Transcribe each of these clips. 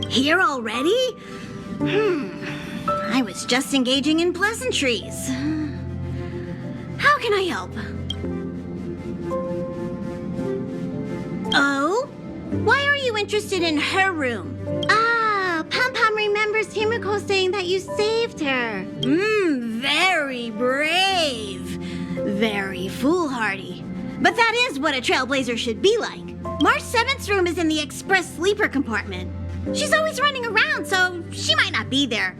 Here already? I was just engaging in pleasantries. How can I help? Oh? Why are you interested in her room? Ah, Pom-Pom remembers Himiko saying that you saved her. Very brave. Very foolhardy. But that is what a trailblazer should be like. March 7th's room is in the express sleeper compartment. She's always running around, so she might not be there.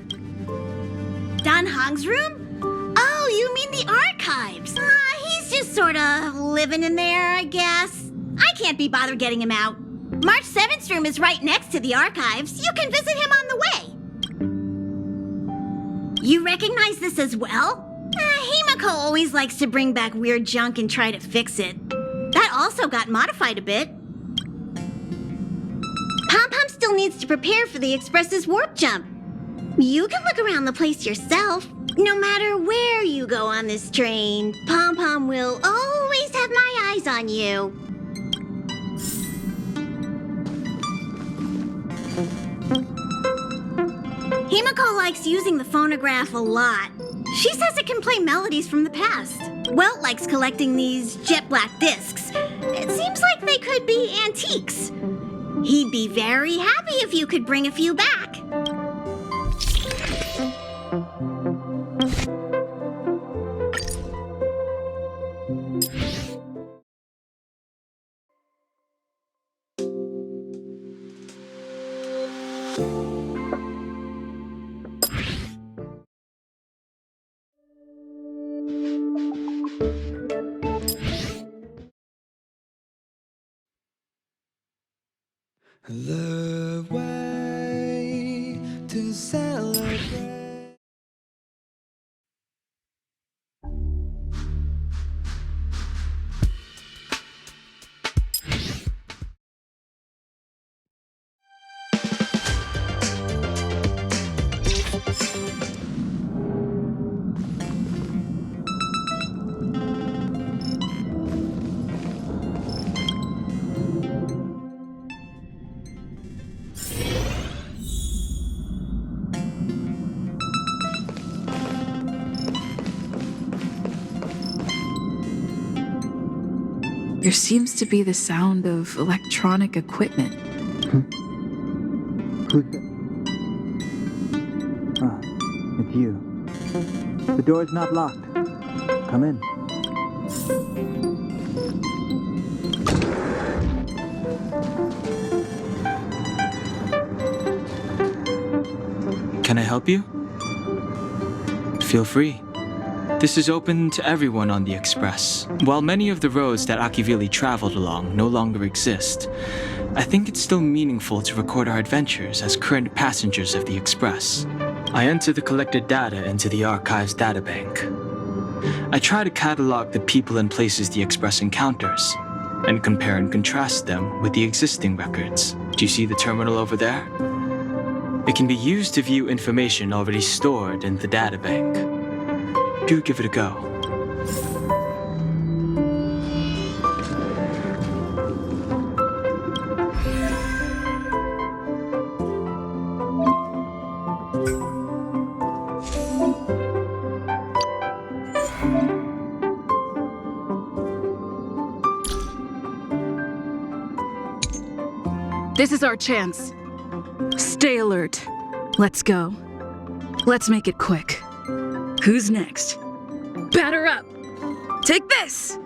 Dan Hong's room? Oh, you mean the archives. He's just sort of living in there, I guess. I can't be bothered getting him out. March 7th's room is right next to the archives. You can visit him on the way. You recognize this as well? Himiko always likes to bring back weird junk and try to fix it. That also got modified a bit. Pom-Pom still needs to prepare for the Express's warp jump. You can look around the place yourself. No matter where you go on this train, Pom-Pom will always have my eyes on you. Himiko likes using the phonograph a lot. She says it can play melodies from the past. Welt likes collecting these jet black discs. It seems like they could be antiques. He'd be very happy if you could bring a few back. The way to celebrate. There seems to be the sound of electronic equipment. Who's that? Ah, it's you. The door is not locked. Come in. Can I help you? Feel free. This is open to everyone on the Express. While many of the roads that Akivili traveled along no longer exist, I think it's still meaningful to record our adventures as current passengers of the Express. I enter the collected data into the Archives databank. I try to catalog the people and places the Express encounters. and compare and contrast them with the existing records. Do you see the terminal over there? It can be used to view information already stored in the databank. Do give it a go. This is our chance. Stay alert. Let's go. Let's make it quick. Who's next? Batter up! Take this!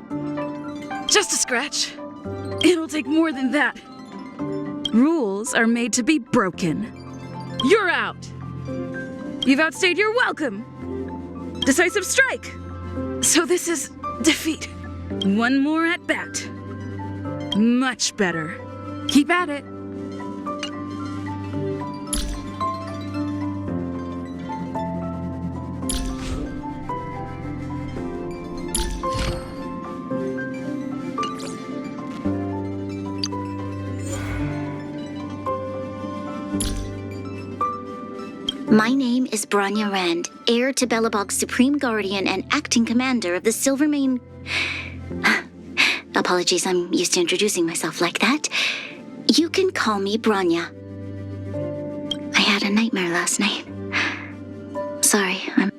Just a scratch. It'll take more than that. Rules are made to be broken. You're out! You've outstayed your welcome! Decisive strike! So this is defeat. One more at bat. Much better. Keep at it. My name is Bronya Rand, heir to Belobog's Supreme Guardian and acting commander of the Silvermane... Apologies, I'm used to introducing myself like that. You can call me Bronya. I had a nightmare last night. Sorry, I'm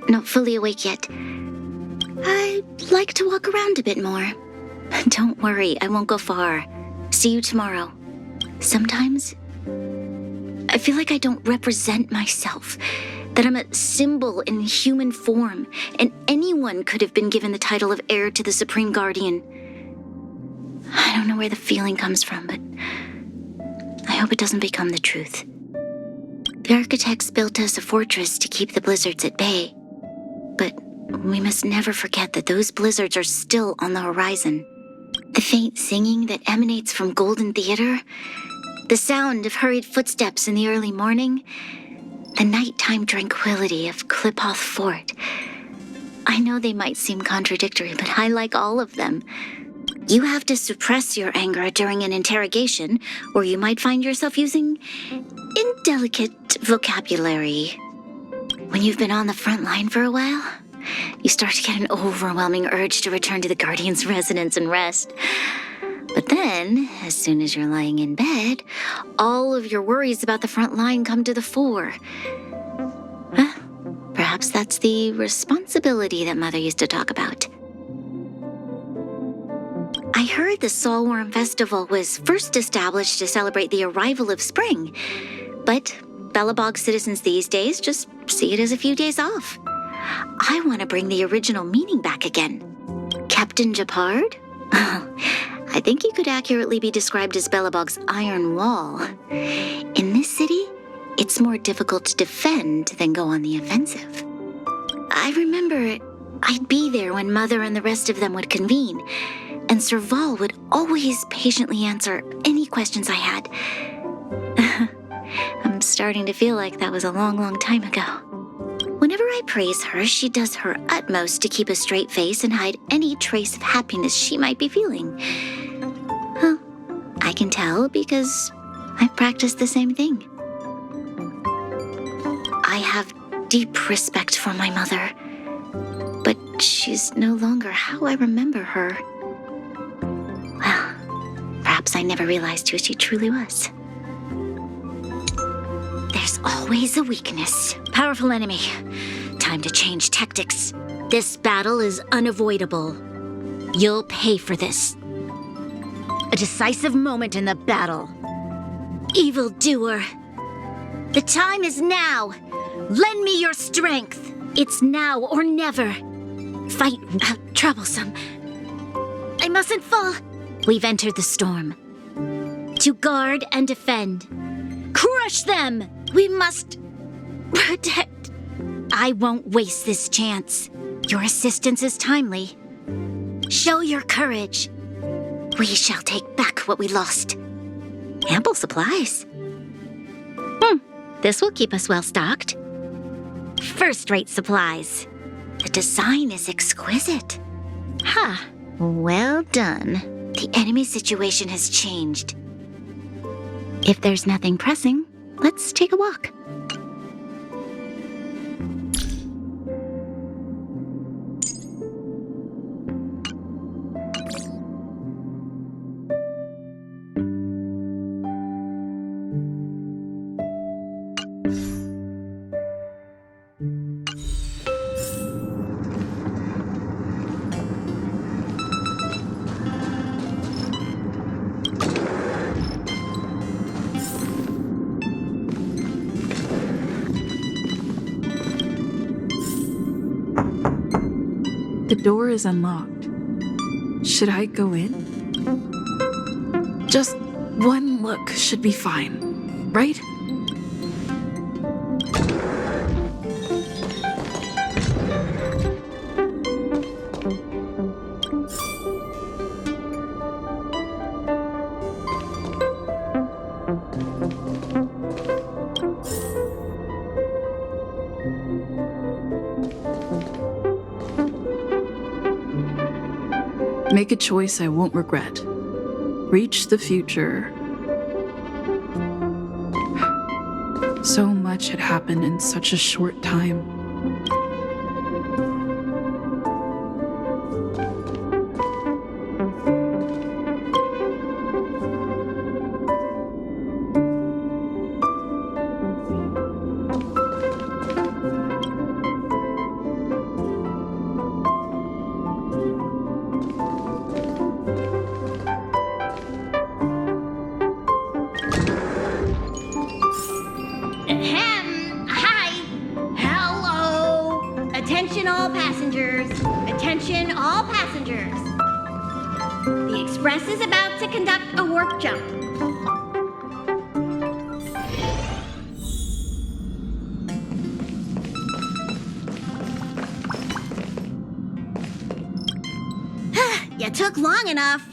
not fully awake yet. I'd like to walk around a bit more. Don't worry, I won't go far. See you tomorrow. Sometimes I feel like I don't represent myself, that I'm a symbol in human form, and anyone could have been given the title of heir to the Supreme Guardian. I don't know where the feeling comes from, but I hope it doesn't become the truth. The architects built us a fortress to keep the blizzards at bay, but we must never forget that those blizzards are still on the horizon. The faint singing that emanates from Golden Theater, the sound of hurried footsteps in the early morning, the nighttime tranquility of Klipoth Fort. I know they might seem contradictory, but I like all of them. You have to suppress your anger during an interrogation, or you might find yourself using indelicate vocabulary. When you've been on the front line for a while, you start to get an overwhelming urge to return to the Guardian's residence and rest. But then, as soon as you're lying in bed, all of your worries about the front line come to the fore. Perhaps that's the responsibility that Mother used to talk about. I heard the Solworm Festival was first established to celebrate the arrival of spring, but Belobog citizens these days just see it as a few days off. I want to bring the original meaning back again. Captain Japard? I think he could accurately be described as Belobog's iron wall. In this city, it's more difficult to defend than go on the offensive. I remember I'd be there when Mother and the rest of them would convene, and Serval would always patiently answer any questions I had. I'm starting to feel like that was a long, long time ago. Whenever I praise her, she does her utmost to keep a straight face and hide any trace of happiness she might be feeling. Well, I can tell because I've practiced the same thing. I have deep respect for my mother, but she's no longer how I remember her. Well, perhaps I never realized who she truly was. There's always a weakness. Powerful enemy. Time to change tactics. This battle is unavoidable. You'll pay for this. A decisive moment in the battle. Evildoer. The time is now. Lend me your strength. It's now or never. Fight without troublesome. I mustn't fall. We've entered the storm. To guard and defend. Crush them! We must protect. I won't waste this chance. Your assistance is timely. Show your courage. We shall take back what we lost. Ample supplies. This will keep us well stocked. First-rate supplies. The design is exquisite. Well done. The enemy situation has changed. If there's nothing pressing, let's take a walk. The door is unlocked. Should I go in? Just one look should be fine, right? Make a choice I won't regret. Reach the future. So much had happened in such a short time. Hi. Hello. Attention all passengers. Attention all passengers. The Express is about to conduct a warp jump. You took long enough.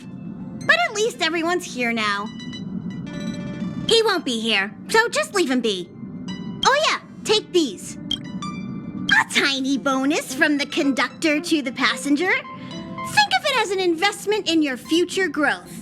But at least everyone's here now. He won't be here, so just leave him be. Oh yeah, take these. A tiny bonus from the conductor to the passenger. Think of it as an investment in your future growth.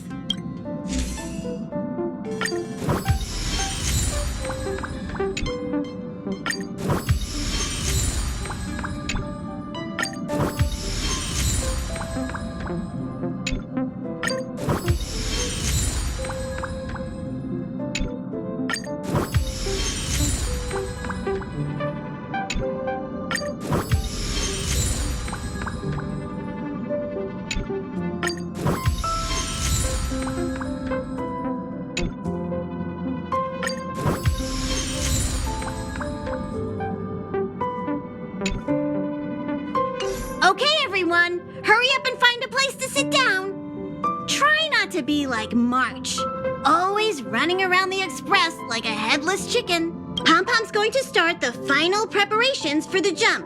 Okay, everyone, hurry up and find a place to sit down. Try not to be like March, always running around the Express like a headless chicken. Pom-Pom's going to start the final preparations for the jump.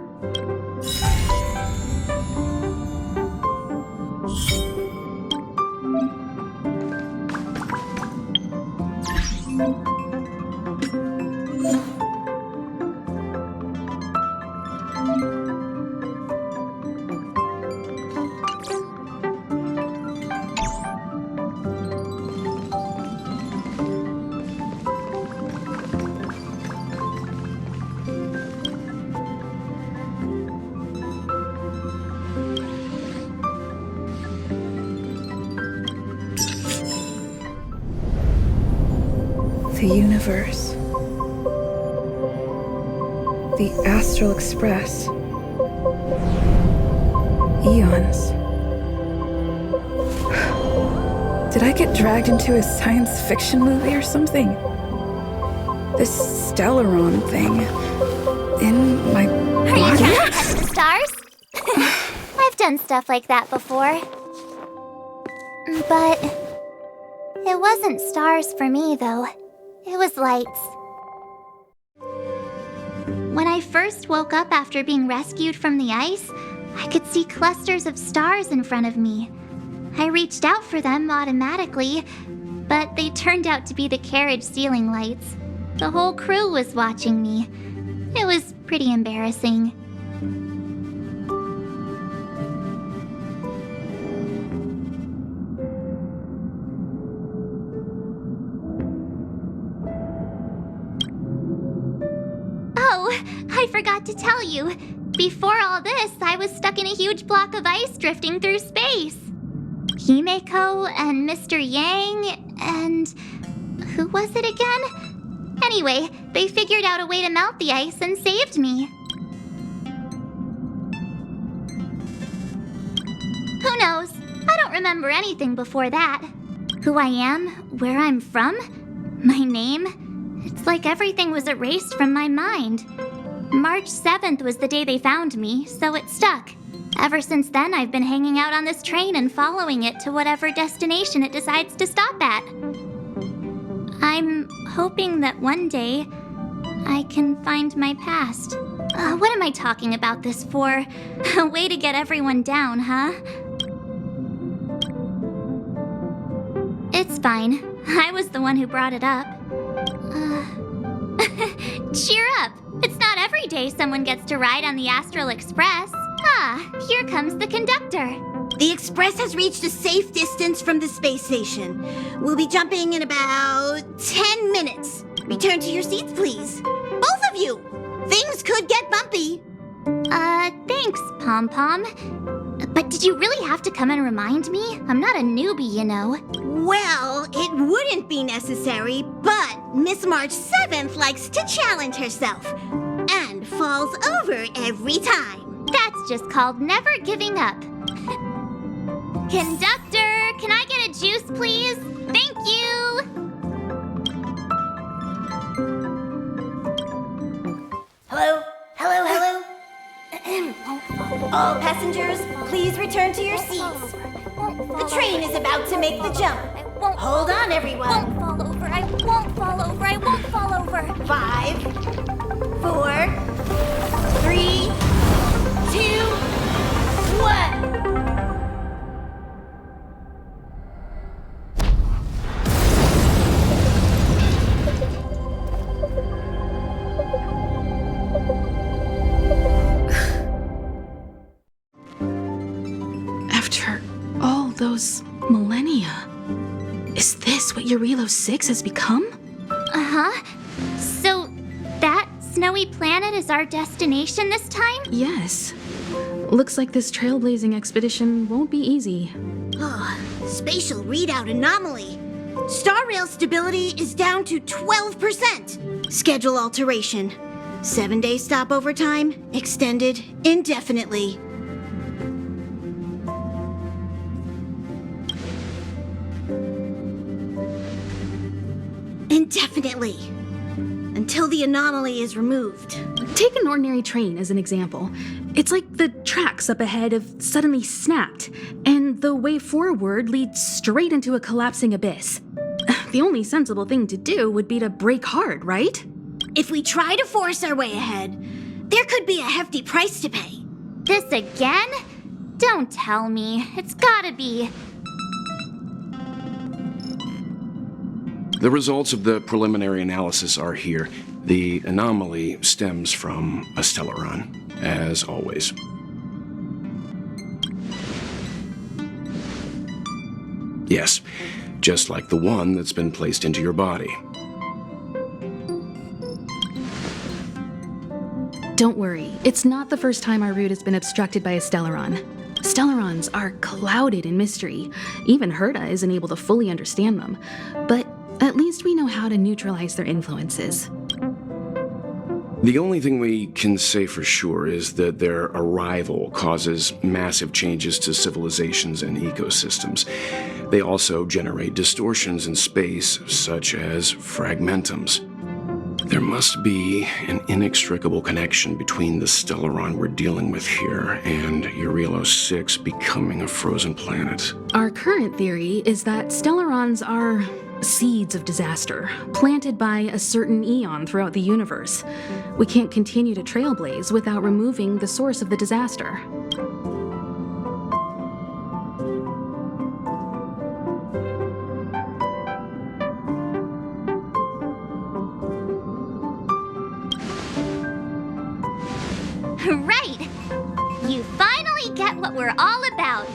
The universe. The Astral Express. Eons. Did I get dragged into a science fiction movie or something? This Stellaron thing in my Are you body? trying to touch the stars? I've done stuff like that before. But it wasn't stars for me, though. It was lights. When I first woke up after being rescued from the ice, I could see clusters of stars in front of me. I reached out for them automatically, but they turned out to be the carriage ceiling lights. The whole crew was watching me. It was pretty embarrassing. I forgot to tell you. Before all this, I was stuck in a huge block of ice drifting through space. Himeko and Mr. Yang and... who was it again? Anyway, they figured out a way to melt the ice and saved me. Who knows? I don't remember anything before that. Who I am, where I'm from, my name. It's like everything was erased from my mind. March 7th was the day they found me, so it stuck. Ever since then, I've been hanging out on this train and following it to whatever destination it decides to stop at. I'm hoping that one day I can find my past. What am I talking about this for? A way to get everyone down, huh? It's fine. I was the one who brought it up. Cheer up! It's not every day someone gets to ride on the Astral Express. Ah, here comes the conductor. The Express has reached a safe distance from the space station. We'll be jumping in about 10 minutes. Return to your seats, please. Both of you! Things could get bumpy. Thanks, Pom Pom. But did you really have to come and remind me? I'm not a newbie, you know. Well, it wouldn't be necessary, but Miss March 7th likes to challenge herself and falls over every time. That's just called never giving up. Conductor, can I get a juice, please? Thank you! Hello? Hello, hello? All passengers, please return to your seats. The train is about to make the jump. Hold on, everyone. I won't fall over. I won't fall over. I won't fall over. 5, 4, 3, 2, 1. After all those millennia, is this what Eurilo 6 has become? Uh-huh. So, that snowy planet is our destination this time? Yes. Looks like this trailblazing expedition won't be easy. Spatial readout anomaly. Star rail stability is down to 12%. Schedule alteration. 7-day stopover time extended indefinitely. Indefinitely. Until the anomaly is removed. Take an ordinary train as an example. It's like the tracks up ahead have suddenly snapped, and the way forward leads straight into a collapsing abyss. The only sensible thing to do would be to brake hard, right? If we try to force our way ahead, there could be a hefty price to pay. This again? Don't tell me. It's gotta be. The results of the preliminary analysis are here. The anomaly stems from a Stellaron, as always. Yes, just like the one that's been placed into your body. Don't worry, it's not the first time our route has been obstructed by a Stellaron. Stellarons are clouded in mystery. Even Herta isn't able to fully understand them. But at least we know how to neutralize their influences. The only thing we can say for sure is that their arrival causes massive changes to civilizations and ecosystems. They also generate distortions in space, such as fragmentums. There must be an inextricable connection between the Stellaron we're dealing with here and Eurilo 6 becoming a frozen planet. Our current theory is that Stellarons are seeds of disaster, planted by a certain eon throughout the universe. We can't continue to trailblaze without removing the source of the disaster. Right! You finally get what we're all about.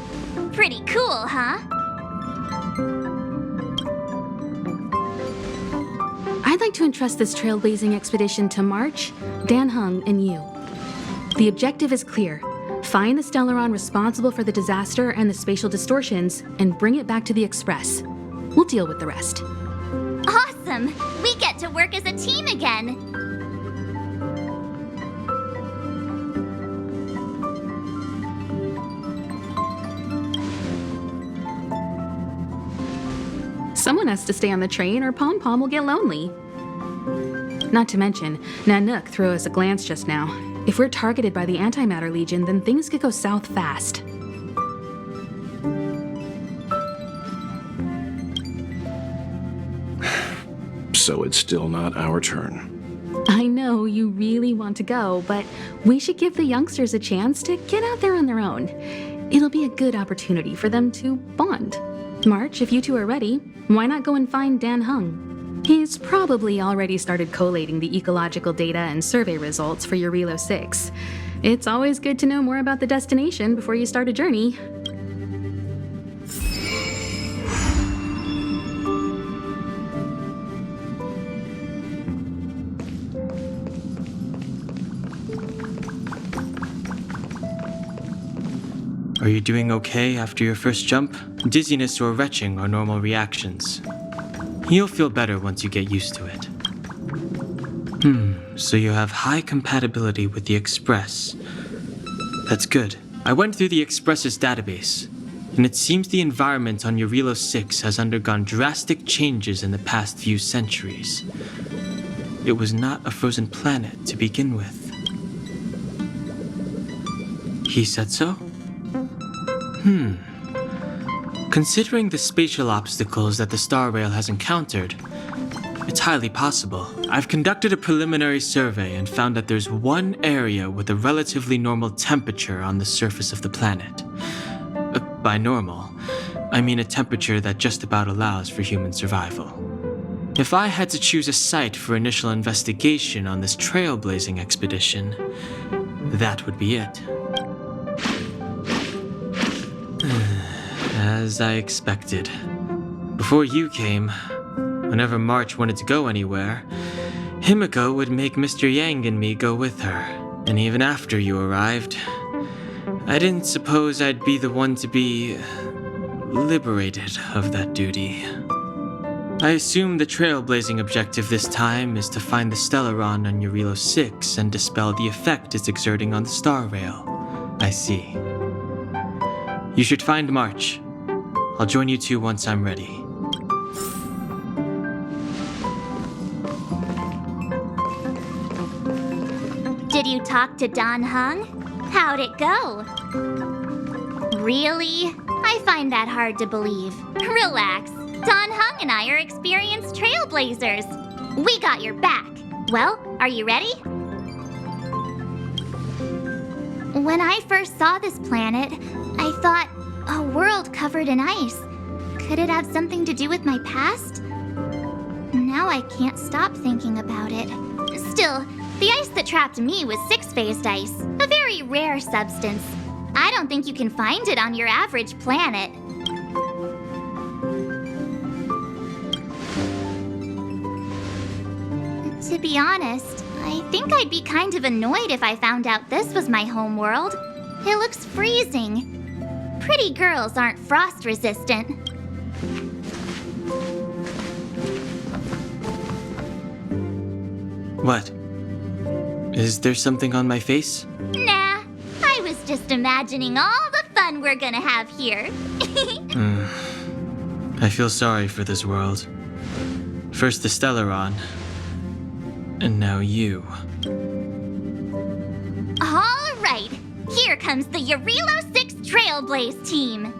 Pretty cool, huh? I'd like to entrust this trailblazing expedition to March, Dan Heng, and you. The objective is clear. Find the Stellaron responsible for the disaster and the spatial distortions, and bring it back to the Express. We'll deal with the rest. Awesome! We get to work as a team again! Someone has to stay on the train or Pom Pom will get lonely. Not to mention, Nanook threw us a glance just now. If we're targeted by the Antimatter Legion, then things could go south fast. So it's still not our turn. I know you really want to go, but we should give the youngsters a chance to get out there on their own. It'll be a good opportunity for them to bond. March, if you two are ready, why not go and find Dan Heng? He's probably already started collating the ecological data and survey results for Eurilo 6. It's always good to know more about the destination before you start a journey. Are you doing okay after your first jump? Dizziness or retching are normal reactions. You'll feel better once you get used to it. So you have high compatibility with the Express. That's good. I went through the Express's database, and it seems the environment on Eurilo 6 has undergone drastic changes in the past few centuries. It was not a frozen planet to begin with. He said so? Considering the spatial obstacles that the Star Rail has encountered, it's highly possible. I've conducted a preliminary survey and found that there's one area with a relatively normal temperature on the surface of the planet. By normal, I mean a temperature that just about allows for human survival. If I had to choose a site for initial investigation on this trailblazing expedition, that would be it. As I expected. Before you came, whenever March wanted to go anywhere, Himiko would make Mr. Yang and me go with her. And even after you arrived, I didn't suppose I'd be the one to be liberated of that duty. I assume the trailblazing objective this time is to find the Stellaron on Eurilo 6 and dispel the effect it's exerting on the Star Rail. I see. You should find March. I'll join you two once I'm ready. Did you talk to Dan Heng? How'd it go? Really? I find that hard to believe. Relax. Dan Heng and I are experienced trailblazers. We got your back. Well, are you ready? When I first saw this planet, I thought, a world covered in ice. Could it have something to do with my past? Now I can't stop thinking about it. Still, the ice that trapped me was six-phased ice, a very rare substance. I don't think you can find it on your average planet. To be honest, I think I'd be kind of annoyed if I found out this was my home world. It looks freezing. Pretty girls aren't frost resistant. What? Is there something on my face? Nah, I was just imagining all the fun we're gonna have here. I feel sorry for this world. First the Stellaron, and now you. All right, here comes the Eurilo 6 Trailblaze team.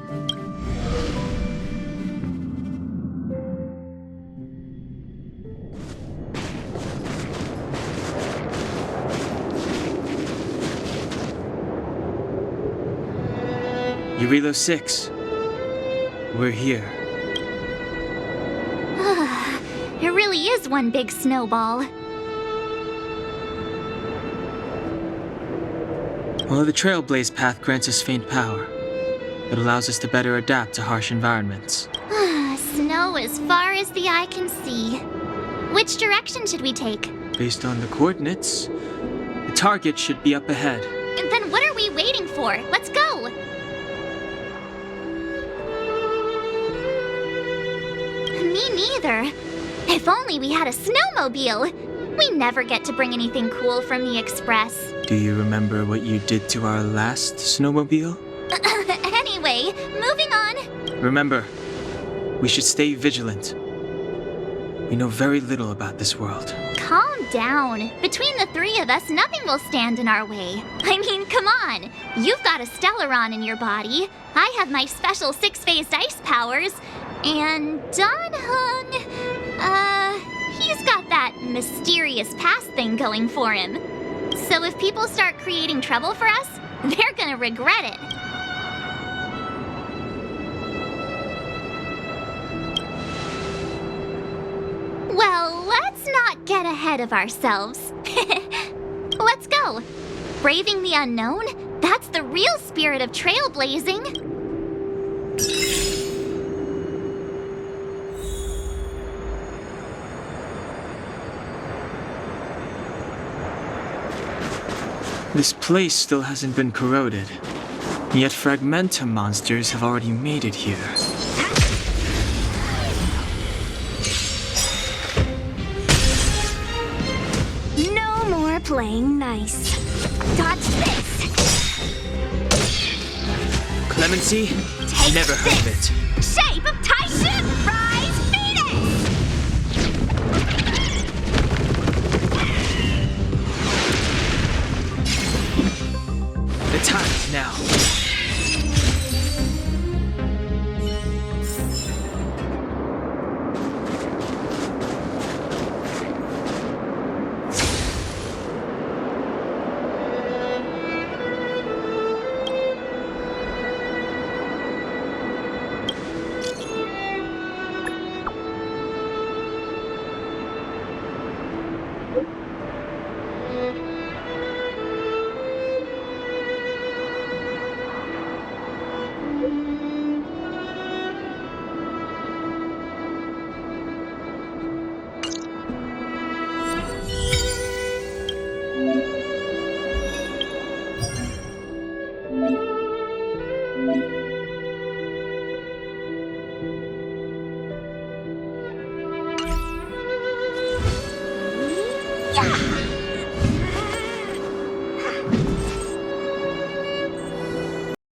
Eurilo 6. We're here. It really is one big snowball. Well, the Trailblaze path grants us faint power. It allows us to better adapt to harsh environments. Snow as far as the eye can see. Which direction should we take? Based on the coordinates, the target should be up ahead. Then what are we waiting for? Let's go! Me neither. If only we had a snowmobile. We never get to bring anything cool from the Express. Do you remember what you did to our last snowmobile? Anyway, moving on. Remember, we should stay vigilant. We know very little about this world. Calm down. Between the three of us, nothing will stand in our way. I mean, come on. You've got a Stellaron in your body. I have my special six-phased ice powers. And Dan Heng, he's got that mysterious past thing going for him. So if people start creating trouble for us, they're gonna regret it. Well, let's not get ahead of ourselves. Let's go. Braving the unknown? That's the real spirit of trailblazing. This place still hasn't been corroded, yet Fragmentum monsters have already made it here. No more playing nice. Dodge this. Clemency? Take Never heard of it. Shape of Titan! Rise Phoenix! The time is now. Yeah!